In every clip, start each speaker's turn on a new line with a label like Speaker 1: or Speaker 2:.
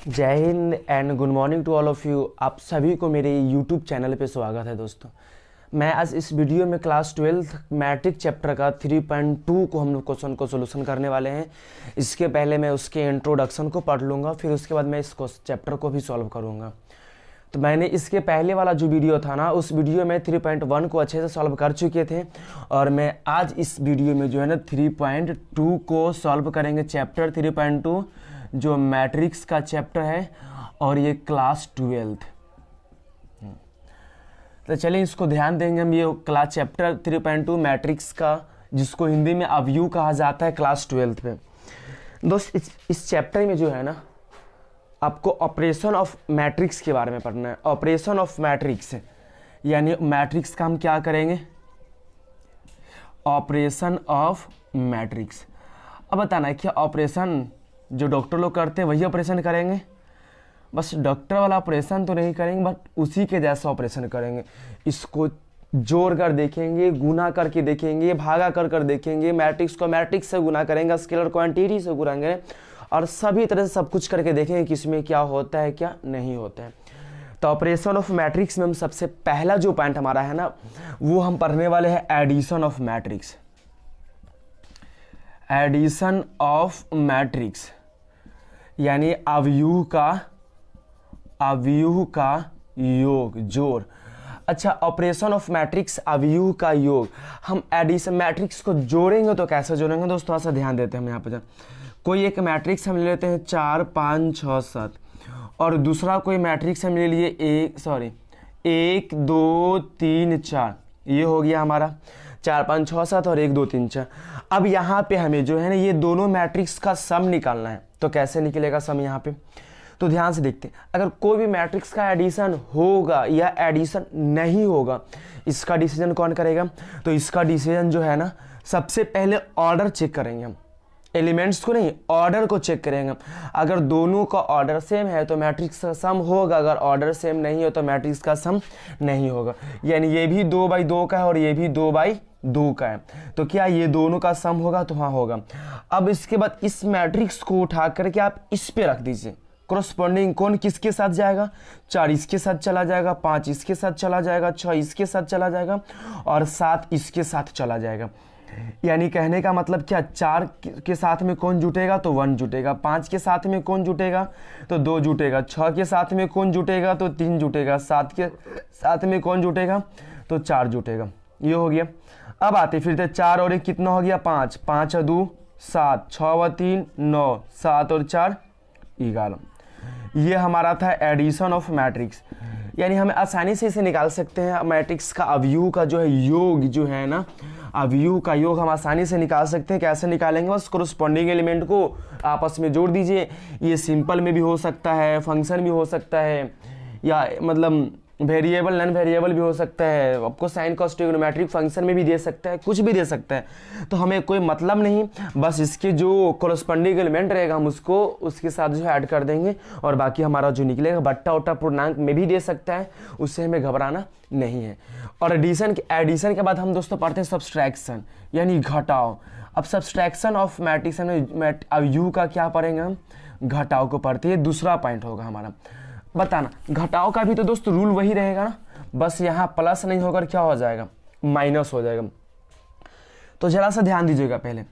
Speaker 1: जय Hind and good morning to all of you. आप सभी को मेरे यूट्यूब चैनल पे स्वागत है दोस्तों। मैं आज इस वीडियो में क्लास 12 मैट्रिक चैप्टर का 3.2 को हम लोग क्वेश्चन को सोल्यूशन करने वाले हैं। इसके पहले मैं उसके इंट्रोडक्शन को पढ़ लूँगा, फिर उसके बाद मैं इस चैप्टर को भी सॉल्व करूँगा। तो मैंने इसके पहले वाला जो वीडियो था ना, उस वीडियो में 3.1 को अच्छे से सॉल्व कर चुके थे और मैं आज इस वीडियो में जो है ना 3.2 को सॉल्व करेंगे। चैप्टर 3.2 जो मैट्रिक्स का चैप्टर है और ये क्लास 12। तो चलिए इसको ध्यान देंगे हम। ये क्लास चैप्टर 3.2 मैट्रिक्स का, जिसको हिंदी में अवयव कहा जाता है, क्लास 12 पे। दोस्त इस चैप्टर में जो है ना आपको ऑपरेशन ऑफ मैट्रिक्स के बारे में पढ़ना है। ऑपरेशन ऑफ मैट्रिक्स यानी मैट्रिक्स का हम क्या करेंगे, ऑपरेशन ऑफ मैट्रिक्स। अब बताना है क्या ऑपरेशन जो डॉक्टर लोग करते हैं वही ऑपरेशन करेंगे, बस डॉक्टर वाला ऑपरेशन तो नहीं करेंगे, बट उसी के जैसा ऑपरेशन करेंगे। इसको जोड़ कर देखेंगे, गुना करके देखेंगे, भागा कर देखेंगे, मैट्रिक्स को मैट्रिक्स से गुना करेंगे, स्केलर क्वांटिटी से गुनाएंगे और सभी तरह से सब कुछ करके देखेंगे कि इसमें क्या होता है क्या नहीं होता है। तो ऑपरेशन ऑफ मैट्रिक्स में हम सबसे पहला जो पॉइंट हमारा है ना, वो हम पढ़ने वाले हैं addition of matrix. Addition of matrix यानी अवयव का योग, जोड़। अच्छा, ऑपरेशन ऑफ मैट्रिक्स अवयव का योग। हम एडिशन मैट्रिक्स को जोड़ेंगे तो कैसे जोड़ेंगे दोस्तों, थोड़ा सा ध्यान देते हैं हम यहाँ पे। कोई एक मैट्रिक्स हम ले लेते हैं 4 5 6 7 और दूसरा कोई मैट्रिक्स हम ले लिए 1 2 3 4। ये हो गया हमारा 4 5 6 7 और 1 2 3 4। अब यहाँ पे हमें जो है ना ये दोनों मैट्रिक्स का सम निकालना है। तो कैसे निकलेगा सम यहाँ पे, तो ध्यान से देखते हैं। अगर कोई भी मैट्रिक्स का एडिशन होगा या एडिशन नहीं होगा, इसका डिसीजन कौन करेगा? तो इसका डिसीजन जो है ना, सबसे पहले ऑर्डर चेक करेंगे हम, एलिमेंट्स को नहीं, ऑर्डर को चेक करेंगे। अगर दोनों का ऑर्डर सेम है तो मैट्रिक्स का सम होगा, अगर ऑर्डर सेम नहीं हो तो मैट्रिक्स का सम नहीं होगा। यानी ये भी 2/2 का है और ये भी 2/2 का है, तो क्या ये दोनों का सम होगा? तो हाँ होगा। अब इसके बाद इस मैट्रिक्स को उठा करके आप इस पे रख दीजिए। कोरस्पॉन्डिंग कौन किसके साथ जाएगा? 4 इसके साथ चला जाएगा, 5 इसके साथ चला जाएगा, 6 इसके साथ चला जाएगा और 7 इसके साथ चला जाएगा। यानी कहने का मतलब क्या, 4 के साथ में कौन जुटेगा? तो 1 जुटेगा। 5 के साथ में कौन जुटेगा? तो 2 जुटेगा। 6 के साथ में कौन जुटेगा? तो 3 जुटेगा। 7 के साथ में कौन जुटेगा? तो 4 जुटेगा। ये हो गया। अब आते फिर 4 और 1 कितना हो गया? 5 5 और 2 7 6 और 3 9 7 और 4 11। ये हमारा था एडिशन ऑफ मैट्रिक्स। यानी हमें आसानी से इसे निकाल सकते हैं। मैट्रिक्स का अवयव का जो है योग, जो है ना अवयव का योग हम आसानी से निकाल सकते हैं। कैसे निकालेंगे? बस कोरस्पॉन्डिंग एलिमेंट को आपस में जोड़ दीजिए। ये सिंपल में भी हो सकता है, फंक्शन भी हो सकता है, या मतलब वेरिएबल नॉन वेरिएबल भी हो सकता है। आपको साइन कॉस ट्रिग्नोमेट्रिक फंक्शन में भी दे सकता है, कुछ भी दे सकता है। तो हमें कोई मतलब नहीं, बस इसके जो कोरस्पॉन्डिंग एलिमेंट रहेगा हम उसको उसके साथ जो है ऐड कर देंगे और बाकी हमारा जो निकलेगा बट्टा उट्टा पूर्णांक में भी दे सकता है, उससे हमें घबराना नहीं है। और एडिशन के बाद हम दोस्तों पढ़ते हैं सब्सट्रैक्शन यानी घटाव। अब सब्सट्रैक्शन ऑफ मैट्रिक्स में अवयव का क्या पढ़ेंगे हम? घटाव को पढ़ते हैं। दूसरा पॉइंट होगा हमारा। बताना घटाव का भी तो दोस्त रूल वही रहेगा ना, बस यहाँ प्लस नहीं होकर क्या हो जाएगा? माइनस हो जाएगा। तो जरा सा ध्यान दीजिएगा पहले।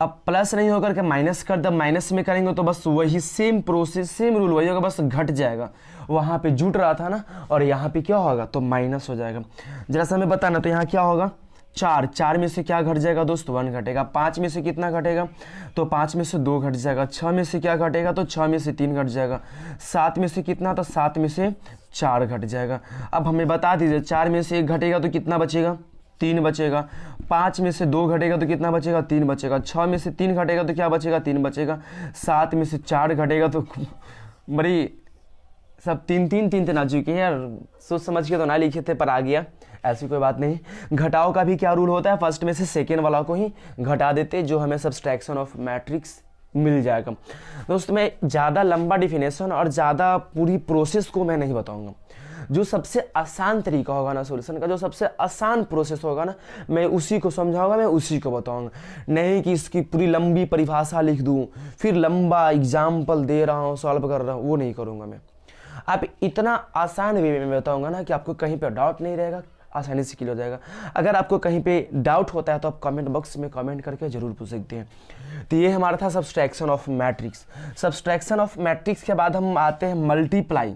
Speaker 1: अब प्लस नहीं होकर के माइनस कर दब माइनस में करेंगे तो बस वही सेम प्रोसेस, सेम रूल वही होगा, बस घट जाएगा। वहाँ पे जुट रहा था ना और यहाँ पे क्या होगा? तो माइनस हो जाएगा। जरा सा हमें बताना, तो यहाँ क्या होगा? 4 में से क्या घट जाएगा दोस्त? 1 घटेगा। 5 में से कितना घटेगा? तो 5 में से 2 घट जाएगा। 6 में से क्या घटेगा? तो 6 में से 3 घट जाएगा। 7 में से कितना? तो 7 में से 4 घट जाएगा। अब हमें बता दीजिए, 4 में से 1 घटेगा तो कितना बचेगा? 3 बचेगा। 5 में से 2 घटेगा तो कितना बचेगा? 3 बचेगा। 6 में से 3 घटेगा तो क्या बचेगा? 3 बचेगा। 7 में से 4 घटेगा तो बड़ी सब 3 ना चुके हैं यार, सोच समझ के तो ना लिखे थे पर आ गया, ऐसी कोई बात नहीं। घटाव का भी क्या रूल होता है? फर्स्ट में से सेकेंड वाला को ही घटा देते, जो हमें सब्सट्रैक्शन ऑफ मैट्रिक्स मिल जाएगा। दोस्तों मैं ज़्यादा लंबा डिफिनेशन और ज़्यादा पूरी प्रोसेस को मैं नहीं बताऊंगा, जो सबसे आसान तरीका होगा ना सॉल्यूशन का, जो सबसे आसान प्रोसेस होगा ना, मैं उसी को समझाऊंगा, मैं उसी को बताऊंगा। नहीं कि इसकी पूरी लंबी परिभाषा लिख दूं, फिर लंबा एग्जाम्पल दे रहा हूँ, सॉल्व कर रहा हूँ, वो नहीं करूँगा मैं। आप इतना आसान वे में बताऊँगा ना कि आपको कहीं पर डाउट नहीं रहेगा, आसानी से क्लियर हो जाएगा। अगर आपको कहीं पे डाउट होता है तो आप कमेंट बॉक्स में कमेंट करके जरूर पूछ सकते हैं। तो ये हमारा था subtraction of matrix. Subtraction of matrix के बाद हम आते हैं मल्टीप्लाई।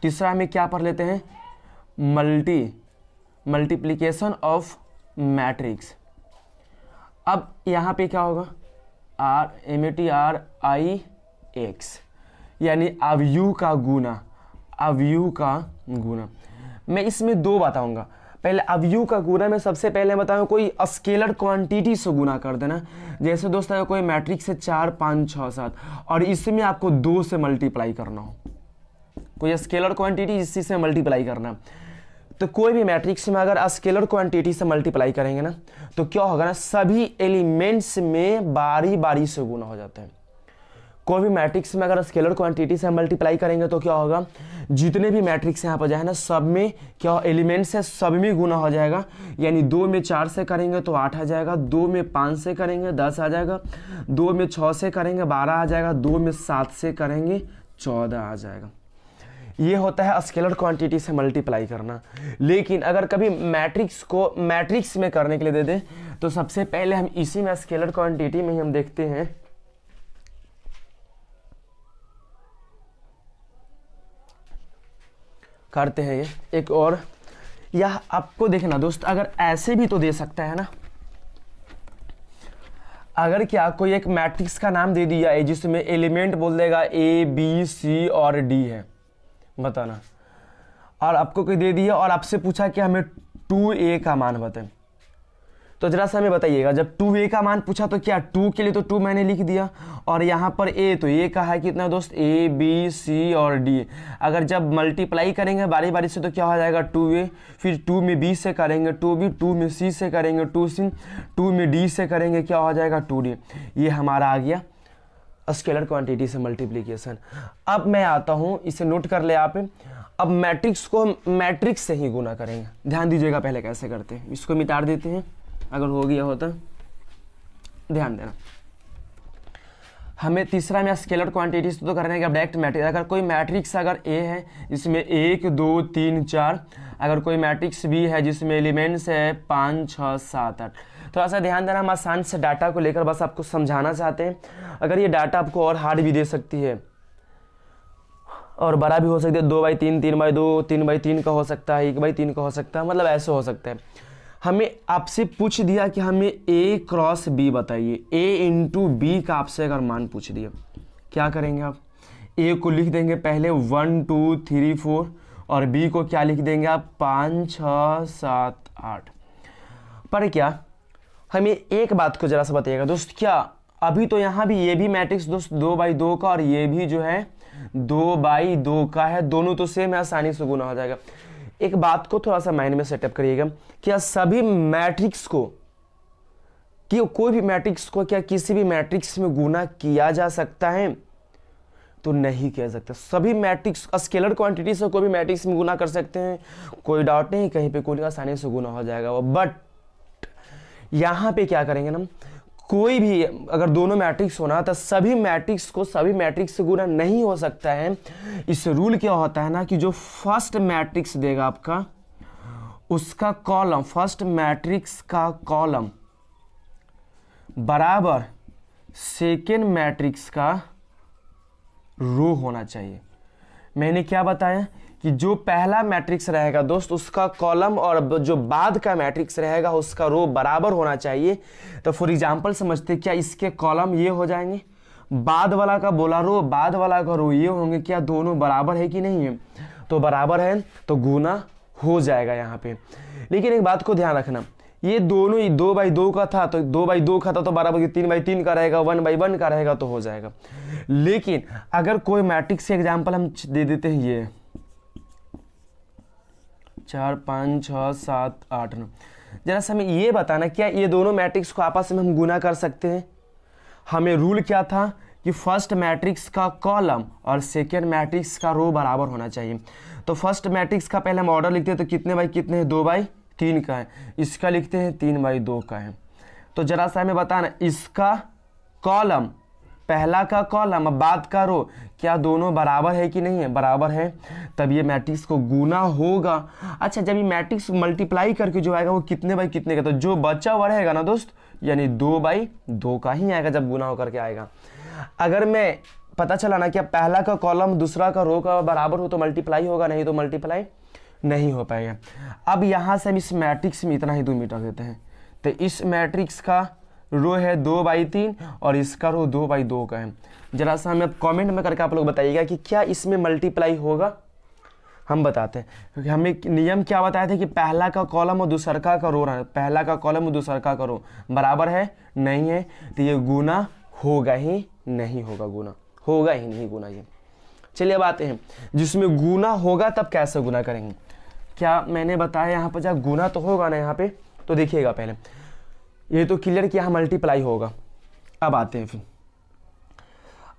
Speaker 1: तीसरा हमें क्या पढ़ लेते हैं, मल्टीप्लिकेशन ऑफ मैट्रिक्स। अब यहाँ पे क्या होगा, MATRIX, यानी अवयव का गुना, अवयव का गुना। मैं इसमें दो बताऊंगा। पहले अवयव का गुना में सबसे पहले बताऊं कोई स्केलर क्वांटिटी से गुना कर देना। जैसे दोस्त अगर कोई मैट्रिक्स है 4 5 6 7 और इसमें आपको 2 से मल्टीप्लाई करना हो, कोई स्केलर क्वांटिटी इसी से मल्टीप्लाई करना, तो कोई भी मैट्रिक्स में अगर स्केलर क्वांटिटी से मल्टीप्लाई करेंगे ना तो क्या होगा ना, सभी एलिमेंट्स में बारी बारी से गुना हो जाता है। कोई भी मैट्रिक्स में अगर स्केलर क्वांटिटी से मल्टीप्लाई करेंगे तो क्या होगा, जितने भी मैट्रिक्स यहाँ पर जाए ना सब में क्या एलिमेंट्स है, सब में गुना हो जाएगा। यानी 2 में 4 से करेंगे तो 8 आ जाएगा, 2 में 5 से करेंगे 10 आ जाएगा, 2 में 6 से करेंगे 12 आ जाएगा, 2 में 7 से करेंगे 14 आ जाएगा। ये होता है स्केलर क्वांटिटी से मल्टीप्लाई करना। लेकिन अगर कभी मैट्रिक्स को मैट्रिक्स में करने के लिए दे दें तो सबसे पहले हम इसी में स्केलर क्वांटिटी में ही हम देखते हैं, करते हैं ये एक और। यह आपको देखना दोस्त, अगर ऐसे भी तो दे सकता है ना, अगर क्या कोई एक मैट्रिक्स का नाम दे दिया है जिसमें एलिमेंट बोल देगा A B C और D है, बताना, और आपको कोई दे दिया और आपसे पूछा कि हमें 2A का मान बताएं, तो जरा सा हमें बताइएगा। जब 2A का मान पूछा तो क्या 2 के लिए तो 2 मैंने लिख दिया, और यहाँ पर A तो A का है कितना दोस्त, A B C और D। अगर जब मल्टीप्लाई करेंगे बारी बारी से तो क्या हो जाएगा 2A, फिर 2 में B से करेंगे 2B, 2 में C से करेंगे 2C, 2 में D से करेंगे क्या हो जाएगा 2D। ये हमारा आ गया स्केलर क्वांटिटी से मल्टीप्लिकेशन। अब मैं आता हूँ, इसे नोट कर ले आप। अब मैट्रिक्स को मैट्रिक्स से ही गुना करेंगे, ध्यान दीजिएगा पहले कैसे करते हैं। इसको मिटा देते हैं अगर हो गया होता, ध्यान देना। हमें तीसरा में स्केलर क्वांटिटी से तो करने का डायरेक्ट मैट्रिक्स। अगर कोई मैट्रिक्स अगर A है जिसमें 1 2 3 4, अगर कोई मैट्रिक्स B है जिसमें एलिमेंट्स है 5 6 7 8, थोड़ा सा ध्यान देना। हम आसान से डाटा को लेकर बस आपको समझाना चाहते हैं। अगर ये डाटा आपको और हार्ड भी दे सकती है और बड़ा भी हो सकता है, 2x3 3x2 3x3 का हो सकता है, 1x3 का हो सकता है, मतलब ऐसे हो सकता है। हमें आपसे पूछ दिया कि हमें A क्रॉस B बताइए, A इंटू B का आपसे अगर मान पूछ दिया, क्या करेंगे आप, A को लिख देंगे पहले 1 2 3 4 और B को क्या लिख देंगे आप 5 6 7 8। पर क्या हमें एक बात को जरा सा बताइएगा दोस्त, क्या अभी तो यहाँ भी ये भी मैट्रिक्स दोस्त 2x2 का और ये भी जो है 2x2 का है, दोनों तो सेम है, आसानी से गुना हो जाएगा। एक बात को थोड़ा सा माइंड में सेटअप करिएगा, क्या सभी मैट्रिक्स को, कि कोई भी मैट्रिक्स को क्या किसी भी मैट्रिक्स में गुना किया जा सकता है, तो नहीं किया सकता। सभी मैट्रिक्स स्केलर क्वांटिटी से कोई भी मैट्रिक्स में गुना कर सकते हैं, कोई डाउट नहीं, कहीं पे कोई आसानी से गुना हो जाएगा वो। बट यहां पे क्या करेंगे ना, कोई भी अगर दोनों मैट्रिक्स होना तो सभी मैट्रिक्स को सभी मैट्रिक्स से गुना नहीं हो सकता है। इस रूल क्या होता है ना कि जो फर्स्ट मैट्रिक्स देगा आपका उसका कॉलम, फर्स्ट मैट्रिक्स का कॉलम बराबर सेकेंड मैट्रिक्स का रो होना चाहिए। मैंने क्या बताया कि जो पहला मैट्रिक्स रहेगा दोस्त उसका कॉलम और जो बाद का मैट्रिक्स रहेगा उसका रो बराबर होना चाहिए। तो फॉर एग्जांपल समझते क्या इसके कॉलम ये हो जाएंगे, बाद वाला का बोला रो, बाद वाला का रो ये होंगे, क्या दोनों बराबर है कि नहीं है, तो बराबर है तो गुना हो जाएगा यहाँ पे। लेकिन एक बात को ध्यान रखना, ये दोनों ही 2x2 का था तो 2x2 का था तो बराबर 3x3 का रहेगा, 1x1 का रहेगा तो हो जाएगा। लेकिन अगर कोई मैट्रिक्स के एग्जांपल हम दे देते हैं ये 4 5 6 7 8 9, जरा सा हमें ये बताना क्या ये दोनों मैट्रिक्स को आपस में हम गुना कर सकते हैं। हमें रूल क्या था कि कि फर्स्ट मैट्रिक्स का कॉलम और सेकेंड मैट्रिक्स का रो बराबर होना चाहिए। तो फर्स्ट मैट्रिक्स का पहले हम ऑर्डर लिखते हैं, तो कितने बाई कितने हैं, 2/3 का है। इसका लिखते हैं 3/2 का है। तो जरा सा हमें बताना, इसका कॉलम, पहला का कॉलम और बाद का रो, क्या दोनों बराबर है कि नहीं है, बराबर है, तब ये मैट्रिक्स को गुना होगा। अच्छा, जब ये मैट्रिक्स मल्टीप्लाई करके जो आएगा वो कितने बाई कितने का, तो जो बचा हुआ रहेगा ना दोस्त, यानी 2/2 का ही आएगा जब गुना होकर के आएगा। अगर मैं पता चला ना कि पहला का कॉलम दूसरा का रो का बराबर हो तो मल्टीप्लाई होगा, नहीं तो मल्टीप्लाई नहीं हो पाएगा। अब यहाँ से हम इस मैट्रिक्स में इतना ही 2 मीटर देते हैं, तो इस मैट्रिक्स का रो है 2/3 और इसका रो 2/2 का है। जरा सा हमें कमेंट में करके आप लोग बताइएगा कि क्या इसमें मल्टीप्लाई होगा। हम बताते हैं, क्योंकि हमें नियम क्या बताया था कि पहला का कॉलम और दूसरका का रो, पहला का कॉलम और दूसरका का रो बराबर है, नहीं है, तो ये गुना होगा ही नहीं होगा, गुना होगा ही नहीं गुना ये। चलिए अब आते हैं, जिसमें गुना होगा तब कैसे गुना करेंगे। क्या मैंने बताया यहाँ पर जब गुना तो होगा ना यहाँ पे, तो देखिएगा पहले ये तो क्लियर कि यहाँ मल्टीप्लाई होगा। अब आते हैं फिर,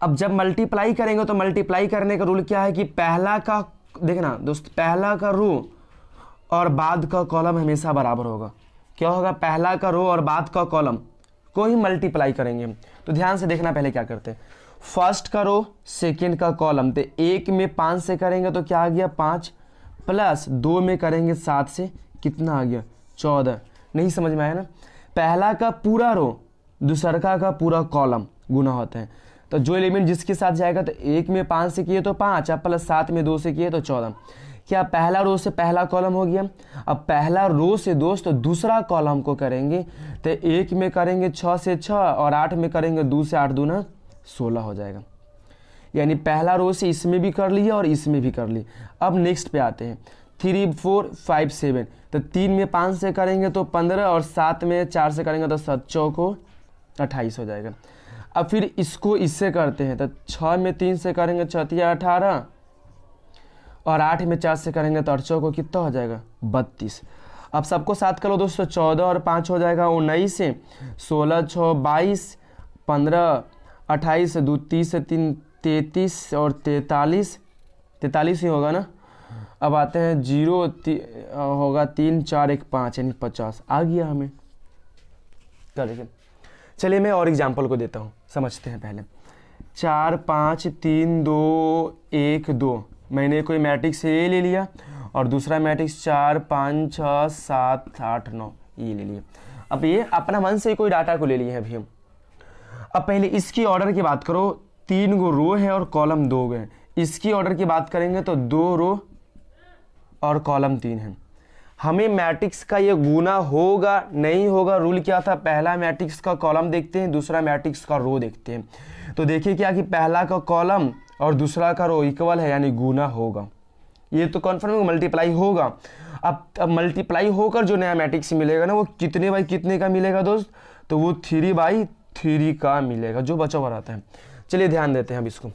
Speaker 1: अब जब मल्टीप्लाई करेंगे तो मल्टीप्लाई करने का रूल क्या है कि पहला का, देखना दोस्त, पहला का रो और बाद का कॉलम हमेशा बराबर होगा। क्या होगा, पहला का रो और बाद का कॉलम को ही मल्टीप्लाई करेंगे। तो ध्यान से देखना पहले क्या करते हैं, फर्स्ट का रो सेकेंड का कॉलम, तो 1 में 5 से करेंगे तो क्या आ गया 5, प्लस 2 में करेंगे 7 से कितना आ गया 14। नहीं समझ में आया ना, पहला का पूरा रो दूसरका का पूरा कॉलम गुना होता है। तो जो एलिमेंट जिसके साथ जाएगा, तो 1 में 5 से किए तो 5, अब प्लस 7 में 2 से किए तो 14। क्या पहला रो से पहला कॉलम हो गया। अब पहला रो से दोस्त दूसरा कॉलम को करेंगे, तो 1 में करेंगे 6 से 6 और 8 में करेंगे 2 से 8 दूना 16 हो जाएगा। यानी पहला रो से इसमें भी कर लिया और इसमें भी कर लिया। अब नेक्स्ट पे आते हैं, 3 4 5 7, तो 3 में 5 से करेंगे तो 15 और 7 में 4 से करेंगे तो 7 चौको 28 हो जाएगा। अब फिर इसको इससे करते हैं, तो 6 में 3 से करेंगे 6 तिया 18 और 8 में 4 से करेंगे तो 8 चौको कितना हो जाएगा 32। अब सबको साथ करो दोस्तों, 14 और 5 हो जाएगा 19 से, 16 6 22, 15 28 2 30 3 33 और 43 ही होगा ना। अब आते हैं 0 होगा 3 4 1 5 यानी 50 आ गया हमें। करेंगे, चलिए मैं और एग्जाम्पल को देता हूँ, समझते हैं पहले। 4 5 3 2 1 2, मैंने कोई मैट्रिक्स ये ले लिया और दूसरा मैट्रिक्स 4 5 6 7 8 9 ये ले लिया। अब ये अपना मन से कोई डाटा को ले लिए हैं अभी हम। अब पहले इसकी ऑर्डर की बात करो, 3 गो रो है और कॉलम 2 गए। इसकी ऑर्डर की बात करेंगे तो 2 रो और कॉलम 3 है। हमें मैट्रिक्स का ये गुना होगा नहीं होगा, रूल क्या था, पहला मैट्रिक्स का कॉलम देखते हैं, दूसरा मैट्रिक्स का रो देखते हैं। तो देखिए क्या कि पहला का कॉलम और दूसरा का रो इक्वल है, यानी गुना होगा। ये तो कन्फर्म मल्टीप्लाई होगा। अब मल्टीप्लाई होकर जो नया मैट्रिक्स मिलेगा ना, वो कितने बाई कितने का मिलेगा दोस्त, तो वो 3/3 का मिलेगा, जो बचा हुआ रहता है। चलिए ध्यान देते हैं अब इसको।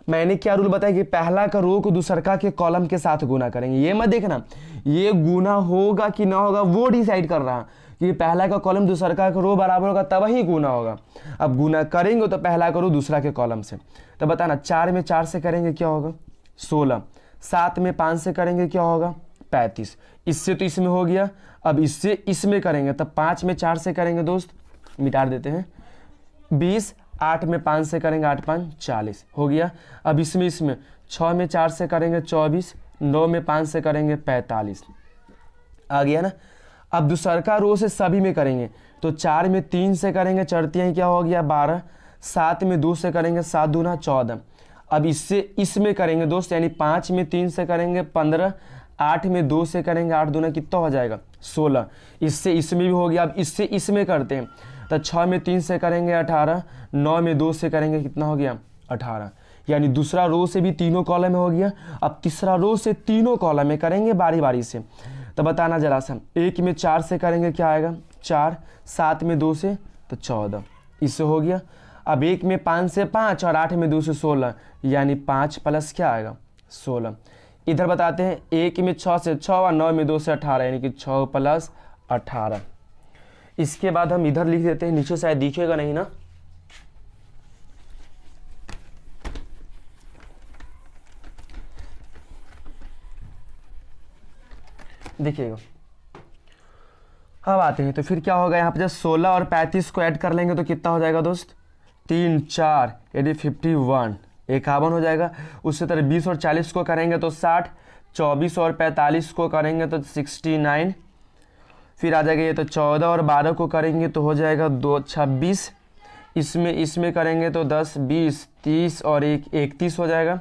Speaker 1: मैंने क्या रूल बताया कि पहला का रो को दूसरका के कॉलम के साथ गुना करेंगे। ये मत देखना ये गुना होगा कि ना होगा, वो डिसाइड कर रहा कि पहला का कॉलम दूसरका का रो बराबर होगा तब ही गुना होगा। अब गुना करेंगे तो पहला का रो दूसरा के कॉलम से, तो बताना 4 में 4 से करेंगे क्या होगा 16, 7 में 5 से करेंगे क्या होगा 35, इससे तो इसमें हो गया। अब इससे इसमें करेंगे तब 5 में 4 से करेंगे दोस्त, मिटा देते हैं 20, 8 में 5 से करेंगे 8 5 40 हो गया। अब इसमें 6 में 4 से करेंगे 24, 9 में 5 से करेंगे 45 आ गया ना। अब दूसरका रो से सभी में करेंगे तो 4 में 3 से करेंगे चढ़ती क्या हो गया 12, 7 में 2 से करेंगे 7 दूना 14। अब इससे इसमें करेंगे दोस्त, यानी 5 में 3 से करेंगे 15, 8 में 2 से करेंगे 8 दूना कितना हो जाएगा 16, इससे इसमें भी हो गया। अब इससे इसमें करते हैं तो 6 में 3 से करेंगे 18, 9 में 2 से करेंगे कितना हो गया 18, यानी दूसरा रो से भी तीनों कॉलम में हो गया। अब तीसरा रो से तीनों कॉलम में करेंगे बारी बारी से, तो बताना जरा सा। 1 में 4 से करेंगे क्या आएगा 4, 7 में 2 से तो 14, इससे हो गया। अब 1 में 5 से 5 और 8 में 2 से 16, यानी 5 प्लस क्या आएगा 16। इधर बताते हैं 1 में 6 से 6 और 9 में 2 से 18, यानी कि 6 प्लस 18। इसके बाद हम इधर लिख देते हैं, नीचे शायद दिखेगा नहीं ना, देखिएगा। अब आते हैं तो फिर क्या होगा, यहाँ पे जब 16 और 35 को ऐड कर लेंगे तो कितना हो जाएगा दोस्त, 3 4 यानी 51 51 हो जाएगा। उससे तरह 20 और 40 को करेंगे तो 60, 24 और 45 को करेंगे तो 69, फिर आ जाएगा ये तो 14 और 12 को करेंगे तो हो जाएगा 2 26, इसमें करेंगे तो 10 20 30 और 1 31 हो जाएगा,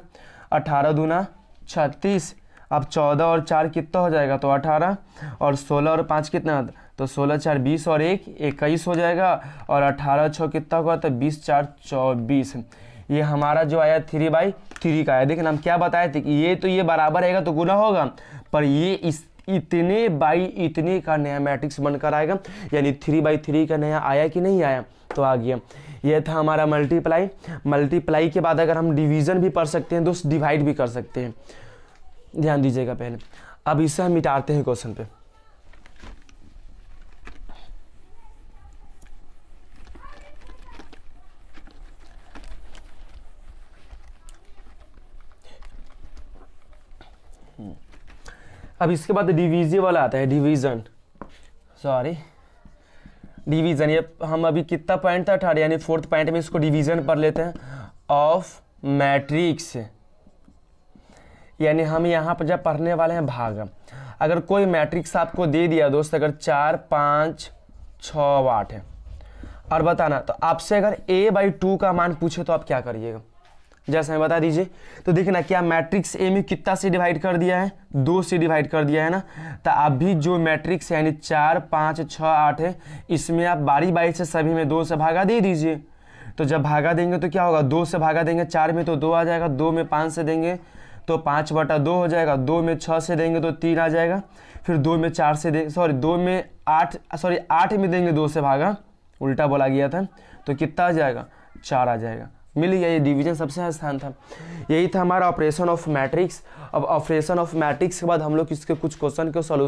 Speaker 1: 18 दूना 36। अब 14 और 4 कितना हो जाएगा, तो 18, और 16 और 5 कितना, तो 16 4 20 और 1 21 हो जाएगा, और 18 6 कितना होगा, तो 20 4 24। ये हमारा जो आया 3/3 का आया। देखिए हम क्या बताए थे कि ये तो ये बराबर आएगा तो गुना होगा, पर ये इस इतने बाई इतने का नया मैट्रिक्स बनकर आएगा, यानी 3/3 का नया आया कि नहीं आया, तो आ गया। ये था हमारा मल्टीप्लाई के बाद अगर हम डिवीज़न भी पढ़ सकते हैं दोस्त, डिवाइड भी कर सकते हैं, ध्यान दीजिएगा पहले। अब इसे हम मिटाते हैं क्वेश्चन पे। अब इसके बाद डिविजिबल आता है, डिवीज़न, ये हम अभी कितना पॉइंट था, 18, यानी 4th पॉइंट में इसको डिवीज़न पढ़ लेते हैं ऑफ मैट्रिक्स। यानी हम यहाँ पर जब पढ़ने वाले हैं भाग। अगर कोई मैट्रिक्स आपको दे दिया दोस्त, अगर 4 5 6 8 है, और बताना तो आपसे अगर a/2 का मान पूछे तो आप क्या करिएगा, जैसे हमें बता दीजिए। तो देखना क्या मैट्रिक्स ए में कितना से डिवाइड कर दिया है, 2 से डिवाइड कर दिया है ना। तो अभी जो मैट्रिक्स यानी 4 5 6 8 है, इसमें आप बारी बारी से सभी में 2 से भागा दे दीजिए। तो जब भागा देंगे तो क्या होगा, 2 से भागा देंगे 4 में तो 2 आ जाएगा, 2 में 5 से देंगे तो 5/2 हो जाएगा, 2 में 6 से देंगे तो 3 आ जाएगा, फिर 2 में 4 से देंगे 8 में देंगे 2 से भागा, उल्टा बोला गया था, तो कितना आ जाएगा, 4 आ जाएगा। मिल गया, ये डिवीजन सबसे आसान था। यही था हमारा ऑपरेशन ऑफ मैट्रिक्स। अब ऑपरेशन ऑफ मैट्रिक्स के बाद हम लोग इसके कुछ क्वेश्चन के सॉल्यूशन